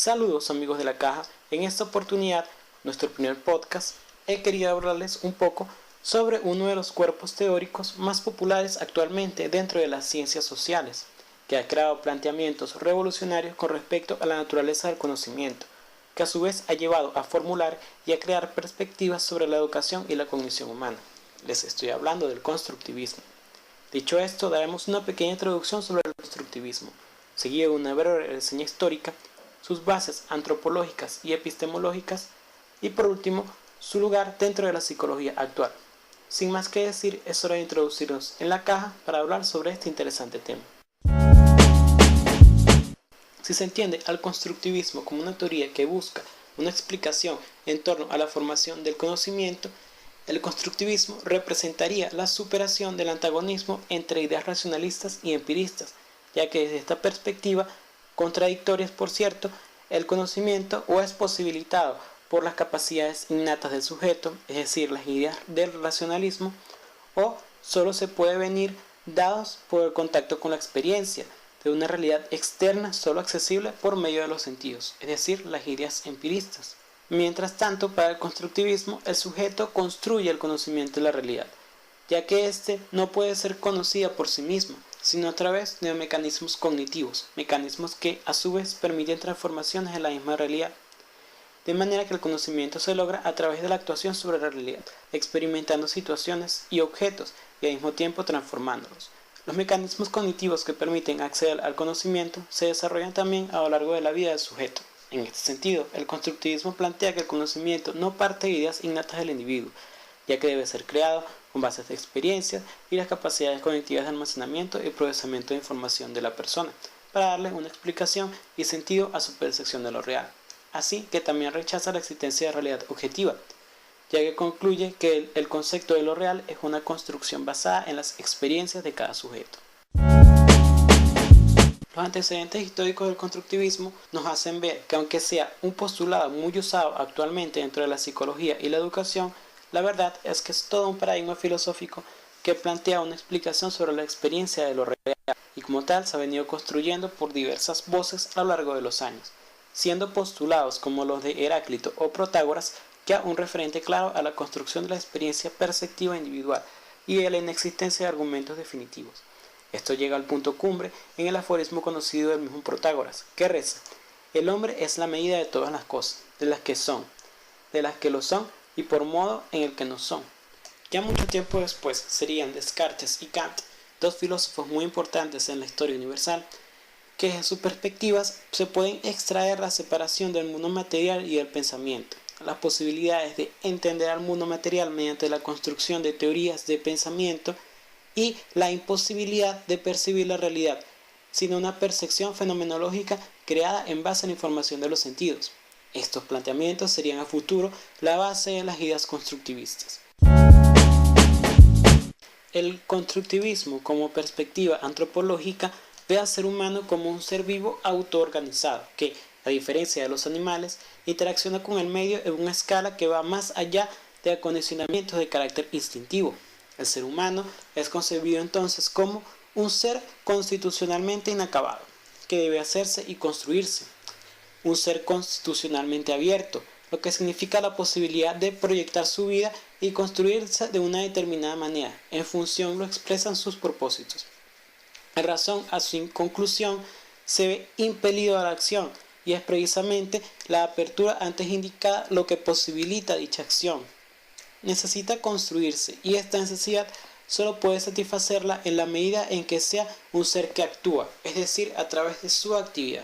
Saludos amigos de la caja, en esta oportunidad, nuestro primer podcast, he querido hablarles un poco sobre uno de los cuerpos teóricos más populares actualmente dentro de las ciencias sociales, que ha creado planteamientos revolucionarios con respecto a la naturaleza del conocimiento, que a su vez ha llevado a formular y a crear perspectivas sobre la educación y la cognición humana. Les estoy hablando del constructivismo. Dicho esto, daremos una pequeña introducción sobre el constructivismo, seguido de una breve reseña histórica, sus bases antropológicas y epistemológicas y por último su lugar dentro de la psicología actual. Sin más que decir, es hora de introducirnos en la caja para hablar sobre este interesante tema. Si se entiende al constructivismo como una teoría que busca una explicación en torno a la formación del conocimiento, el constructivismo representaría la superación del antagonismo entre ideas racionalistas y empiristas, ya que desde esta perspectiva, contradictorias por cierto, el conocimiento o es posibilitado por las capacidades innatas del sujeto, es decir, las ideas del racionalismo, o solo se puede venir dados por el contacto con la experiencia de una realidad externa solo accesible por medio de los sentidos, es decir, las ideas empiristas. Mientras tanto, para el constructivismo, el sujeto construye el conocimiento de la realidad, ya que éste no puede ser conocida por sí mismo, sino a través de mecanismos cognitivos, mecanismos que a su vez permiten transformaciones en la misma realidad, de manera que el conocimiento se logra a través de la actuación sobre la realidad, experimentando situaciones y objetos y al mismo tiempo transformándolos. Los mecanismos cognitivos que permiten acceder al conocimiento se desarrollan también a lo largo de la vida del sujeto. En este sentido, el constructivismo plantea que el conocimiento no parte de ideas innatas del individuo, ya que debe ser creado con bases de experiencias y las capacidades cognitivas de almacenamiento y procesamiento de información de la persona, para darle una explicación y sentido a su percepción de lo real. Así que también rechaza la existencia de realidad objetiva, ya que concluye que el concepto de lo real es una construcción basada en las experiencias de cada sujeto. Los antecedentes históricos del constructivismo nos hacen ver que aunque sea un postulado muy usado actualmente dentro de la psicología y la educación, la verdad es que es todo un paradigma filosófico que plantea una explicación sobre la experiencia de lo real y como tal se ha venido construyendo por diversas voces a lo largo de los años, siendo postulados como los de Heráclito o Protágoras ya un referente claro a la construcción de la experiencia perceptiva individual y de la inexistencia de argumentos definitivos. Esto llega al punto cumbre en el aforismo conocido del mismo Protágoras, que reza: el hombre es la medida de todas las cosas, de las que son, de las que lo son y por modo en el que no son. Ya mucho tiempo después serían Descartes y Kant, dos filósofos muy importantes en la historia universal, que en sus perspectivas se pueden extraer la separación del mundo material y del pensamiento, las posibilidades de entender al mundo material mediante la construcción de teorías de pensamiento y la imposibilidad de percibir la realidad, sino una percepción fenomenológica creada en base a la información de los sentidos. Estos planteamientos serían a futuro la base de las ideas constructivistas. El constructivismo como perspectiva antropológica ve al ser humano como un ser vivo autoorganizado que, a diferencia de los animales, interacciona con el medio en una escala que va más allá de acondicionamientos de carácter instintivo. El ser humano es concebido entonces como un ser constitucionalmente inacabado, que debe hacerse y construirse. Un ser constitucionalmente abierto, lo que significa la posibilidad de proyectar su vida y construirse de una determinada manera, en función lo expresan sus propósitos. En razón a su conclusión, se ve impelido a la acción, y es precisamente la apertura antes indicada lo que posibilita dicha acción. Necesita construirse, y esta necesidad solo puede satisfacerla en la medida en que sea un ser que actúa, es decir, a través de su actividad.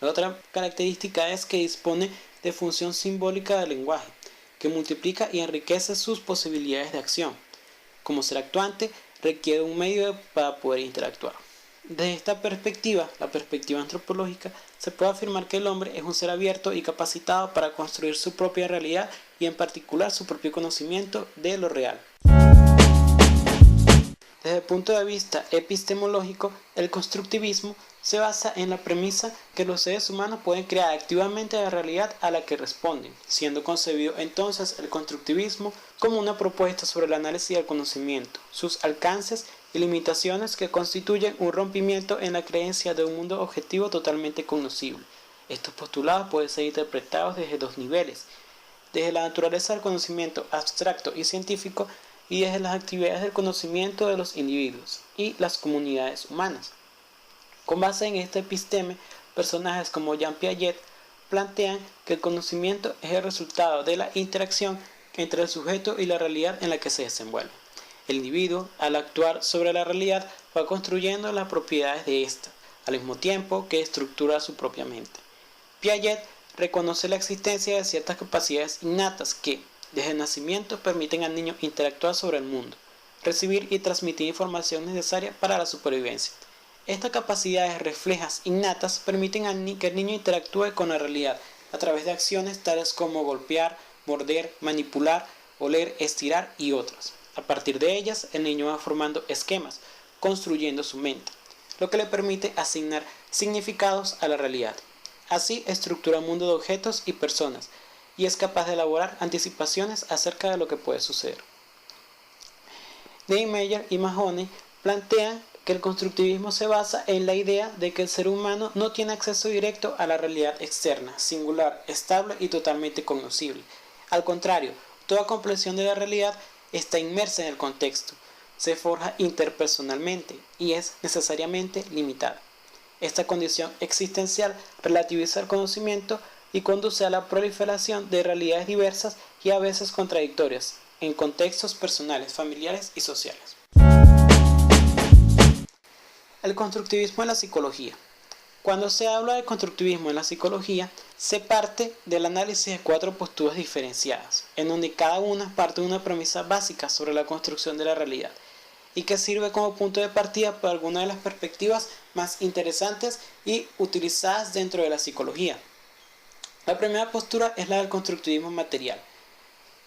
La otra característica es que dispone de función simbólica del lenguaje, que multiplica y enriquece sus posibilidades de acción. Como ser actuante, requiere un medio para poder interactuar. Desde esta perspectiva, la perspectiva antropológica, se puede afirmar que el hombre es un ser abierto y capacitado para construir su propia realidad y en particular su propio conocimiento de lo real. Desde el punto de vista epistemológico, el constructivismo se basa en la premisa que los seres humanos pueden crear activamente la realidad a la que responden, siendo concebido entonces el constructivismo como una propuesta sobre el análisis del conocimiento, sus alcances y limitaciones que constituyen un rompimiento en la creencia de un mundo objetivo totalmente conocible, Estos postulados pueden ser interpretados desde dos niveles: desde la naturaleza del conocimiento abstracto y científico y desde las actividades del conocimiento de los individuos y las comunidades humanas. Con base en este episteme, personajes como Jean Piaget plantean que el conocimiento es el resultado de la interacción entre el sujeto y la realidad en la que se desenvuelve. El individuo, al actuar sobre la realidad, va construyendo las propiedades de ésta, al mismo tiempo que estructura su propia mente. Piaget reconoce la existencia de ciertas capacidades innatas que, desde el nacimiento, permiten al niño interactuar sobre el mundo, recibir y transmitir información necesaria para la supervivencia. Estas capacidades reflejas innatas permiten que el niño interactúe con la realidad a través de acciones tales como golpear, morder, manipular, oler, estirar y otras. A partir de ellas, el niño va formando esquemas, construyendo su mente, lo que le permite asignar significados a la realidad. Así estructura un mundo de objetos y personas, y es capaz de elaborar anticipaciones acerca de lo que puede suceder. Niemeyer y Mahoney plantean que el constructivismo se basa en la idea de que el ser humano no tiene acceso directo a la realidad externa, singular, estable y totalmente cognoscible. Al contrario, toda comprensión de la realidad está inmersa en el contexto, se forja interpersonalmente y es necesariamente limitada. Esta condición existencial relativiza el conocimiento y conduce a la proliferación de realidades diversas y a veces contradictorias, en contextos personales, familiares y sociales. El constructivismo en la psicología. Cuando se habla de constructivismo en la psicología, se parte del análisis de 4 posturas diferenciadas, en donde cada una parte de una premisa básica sobre la construcción de la realidad, y que sirve como punto de partida para algunas de las perspectivas más interesantes y utilizadas dentro de la psicología. La primera postura es la del constructivismo material,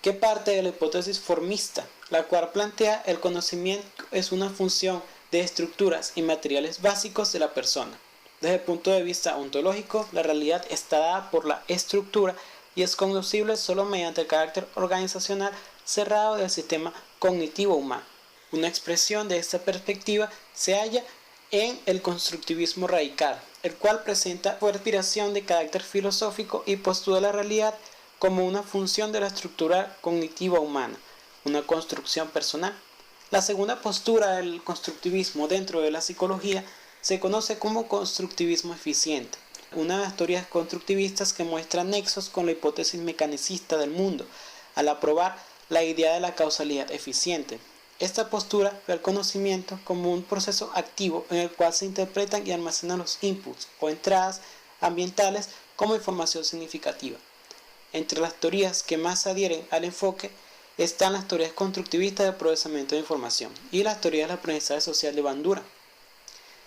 que parte de la hipótesis formista, la cual plantea el conocimiento es una función de estructuras y materiales básicos de la persona. Desde el punto de vista ontológico, la realidad está dada por la estructura y es conocible solo mediante el carácter organizacional cerrado del sistema cognitivo humano. Una expresión de esta perspectiva se halla en el constructivismo radical, el cual presenta una aspiración de carácter filosófico y postula la realidad como una función de la estructura cognitiva humana, una construcción personal. La segunda postura del constructivismo dentro de la psicología se conoce como constructivismo eficiente, una de las teorías constructivistas que muestra nexos con la hipótesis mecanicista del mundo, al aprobar la idea de la causalidad eficiente. Esta postura ve el conocimiento como un proceso activo en el cual se interpretan y almacenan los inputs o entradas ambientales como información significativa. Entre las teorías que más se adhieren al enfoque están las teorías constructivistas de procesamiento de información y las teorías del aprendizaje social de Bandura.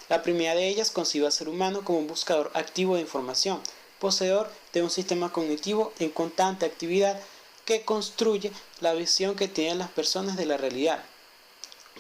La primera de ellas concibe al ser humano como un buscador activo de información, poseedor de un sistema cognitivo en constante actividad que construye la visión que tienen las personas de la realidad.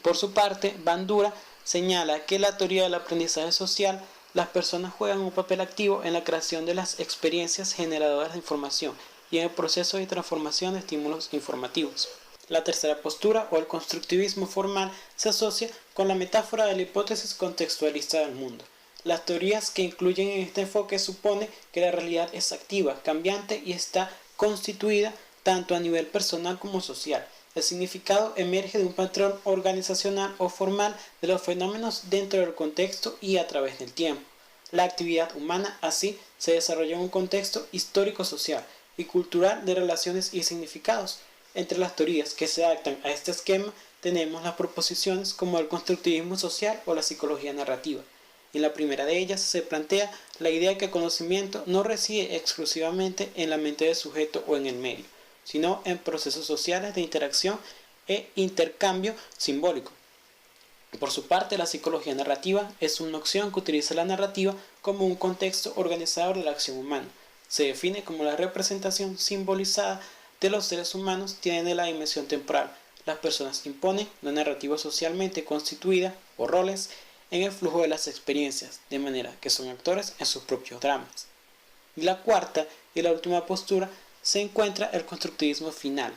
Por su parte, Bandura señala que en la teoría del aprendizaje social, las personas juegan un papel activo en la creación de las experiencias generadoras de información y en el proceso de transformación de estímulos informativos. La tercera postura, o el constructivismo formal, se asocia con la metáfora de la hipótesis contextualista del mundo. Las teorías que incluyen en este enfoque supone que la realidad es activa, cambiante y está constituida tanto a nivel personal como social. El significado emerge de un patrón organizacional o formal de los fenómenos dentro del contexto y a través del tiempo. La actividad humana, así, se desarrolla en un contexto histórico-social y cultural de relaciones y significados. Entre las teorías que se adaptan a este esquema tenemos las proposiciones como el constructivismo social o la psicología narrativa. En la primera de ellas se plantea la idea de que el conocimiento no reside exclusivamente en la mente del sujeto o en el medio, sino en procesos sociales de interacción e intercambio simbólico. Por su parte, la psicología narrativa es una opción que utiliza la narrativa como un contexto organizador de la acción humana. Se define como la representación simbolizada de los seres humanos tiene la dimensión temporal. Las personas imponen una narrativa socialmente constituida o roles en el flujo de las experiencias, de manera que son actores en sus propios dramas. Y la cuarta y la última postura se encuentra el constructivismo final,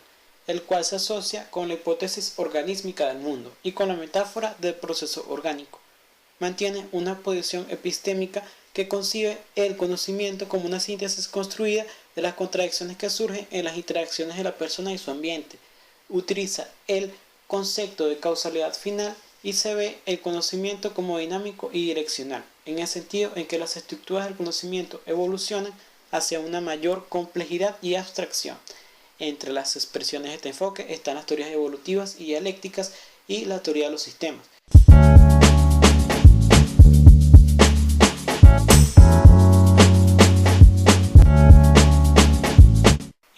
el cual se asocia con la hipótesis organísmica del mundo y con la metáfora del proceso orgánico. Mantiene una posición epistémica que concibe el conocimiento como una síntesis construida de las contradicciones que surgen en las interacciones de la persona y su ambiente. Utiliza el concepto de causalidad final y se ve el conocimiento como dinámico y direccional, en el sentido en que las estructuras del conocimiento evolucionan hacia una mayor complejidad y abstracción. Entre las expresiones de este enfoque están las teorías evolutivas y dialécticas y la teoría de los sistemas.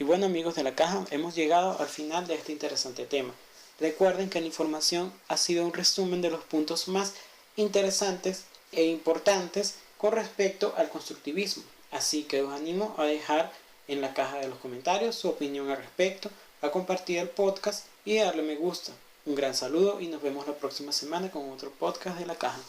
Y bueno, amigos de la caja, hemos llegado al final de este interesante tema. Recuerden que la información ha sido un resumen de los puntos más interesantes e importantes con respecto al constructivismo. Así que os animo a dejar en la caja de los comentarios su opinión al respecto, a compartir el podcast y a darle me gusta. Un gran saludo y nos vemos la próxima semana con otro podcast de la caja.